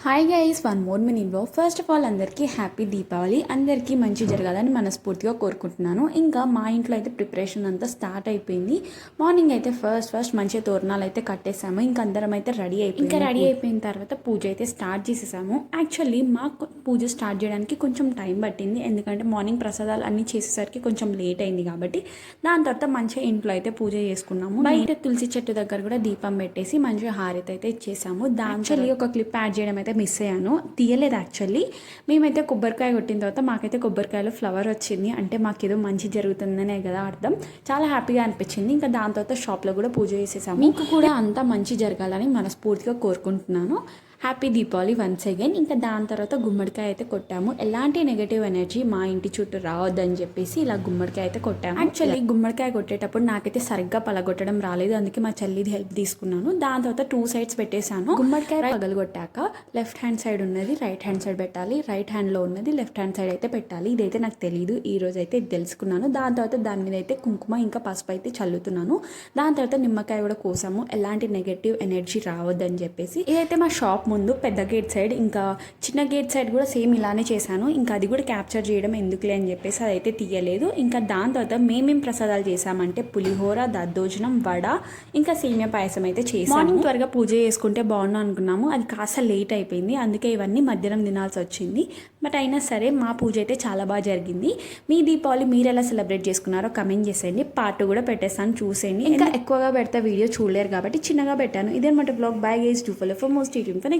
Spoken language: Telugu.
Hi guys, one more mini blog. First of all అందరికీ హ్యాపీ దీపావళి. అందరికీ మంచి జరగాలని మనస్ఫూర్తిగా కోరుకుంటున్నాను. ఇంకా మా ఇంట్లో అయితే ప్రిపరేషన్ అంతా స్టార్ట్ అయిపోయింది. మార్నింగ్ అయితే ఫస్ట్ మంచిగా తోరణాలు అయితే కట్టేసాము. ఇంకా అందరం అయితే రెడీ అయిపోయిన తర్వాత పూజ అయితే స్టార్ట్ చేసేసాము. యాక్చువల్లీ మాకు పూజ స్టార్ట్ చేయడానికి కొంచెం టైం పట్టింది, ఎందుకంటే మార్నింగ్ ప్రసాదాలు అన్నీ చేసేసరికి కొంచెం లేట్ అయింది కాబట్టి. దాని తర్వాత మంచిగా ఇంట్లో అయితే పూజ చేసుకున్నాము. బయట తులసి చెట్టు దగ్గర కూడా దీపం పెట్టేసి మంచిగా హారతి అయితే ఇచ్చేసాము. యాక్చువల్లీ ఒక క్లిప్ యాడ్ చేయడం అయితే మిస్ అయ్యాను, తీయలేదు. యాక్చువల్లీ మేమైతే కొబ్బరికాయ కొట్టిన తర్వాత మాకైతే కొబ్బరికాయలో ఫ్లవర్ వచ్చింది, అంటే మాకేదో మంచి జరుగుతుందనే కదా అర్థం. చాలా హ్యాపీగా అనిపించింది. ఇంకా దాని తర్వాత షాప్లో కూడా పూజ చేసేసాము. మీకు కూడా అంతా మంచి జరగాలని మనస్ఫూర్తిగా కోరుకుంటున్నాను. Happy Deepavali once again. ఇంకా దాని తర్వాత గుమ్మడికాయ అయితే కొట్టాము. ఎలాంటి నెగటివ్ ఎనర్జీ మా ఇంటి చుట్టూ రావద్దని చెప్పేసి ఇలా గుమ్మడికాయ అయితే కొట్టాము. యాక్చువల్లీ గుమ్మడికాయ కొట్టేటప్పుడు నాకైతే సరిగ్గా పలగొట్టడం రాలేదు, అందుకే మా చెల్లిది హెల్ప్ తీసుకున్నాను. దాని తర్వాత 2 సైడ్స్ పెట్టేశాను. గుమ్మడికాయ పగలగొట్టాక లెఫ్ట్ హ్యాండ్ సైడ్ ఉన్నది రైట్ హ్యాండ్ సైడ్ పెట్టాలి, రైట్ హ్యాండ్లో ఉన్నది లెఫ్ట్ హ్యాండ్ సైడ్ అయితే పెట్టాలి. ఇదైతే నాకు తెలియదు, ఈ రోజు అయితే తెలుసుకున్నాను. దాని తర్వాత దాని మీద అయితే కుంకుమ ఇంకా పసుపు అయితే చల్లుతున్నాను. దాని తర్వాత నిమ్మకాయ కూడా కోసాము, ఎలాంటి నెగటివ్ ఎనర్జీ రావద్దని చెప్పేసి. ఇదైతే మా షాప్ ముందు పెద్ద గేట్ సైడ్, ఇంకా చిన్న గేట్ సైడ్ కూడా సేమ్ ఇలానే చేశాను. ఇంకా అది కూడా క్యాప్చర్ చేయడం ఎందుకులే అని చెప్పేసి అదైతే తీయలేదు. ఇంకా దాని తర్వాత మేమేం ప్రసాదాలు చేసామంటే పులిహోర, దద్దోజనం, వడ, ఇంకా సేమియా పాయసం అయితే చేసాము. మార్నింగ్ త్వరగా పూజ చేసుకుంటే బాగుండు అనుకున్నాము, అది కాస్త లేట్ అయిపోయింది, అందుకే ఇవన్నీ మధ్యాహ్నం తినాల్సి వచ్చింది. బట్ అయినా సరే మా పూజ అయితే చాలా బాగా జరిగింది. మీ దీపావళి మీరు ఎలా సెలబ్రేట్ చేసుకున్నారో కమెంట్ చేసేయండి. పార్ట్ కూడా పెట్టేస్తాను, చూసేయండి. ఇంకా ఎక్కువగా పెడితే వీడియో చూడలేరు కాబట్టి చిన్నగా పెట్టాను. ఇదేనమాట blog. Bye guys, do follow for more stay tuned for next.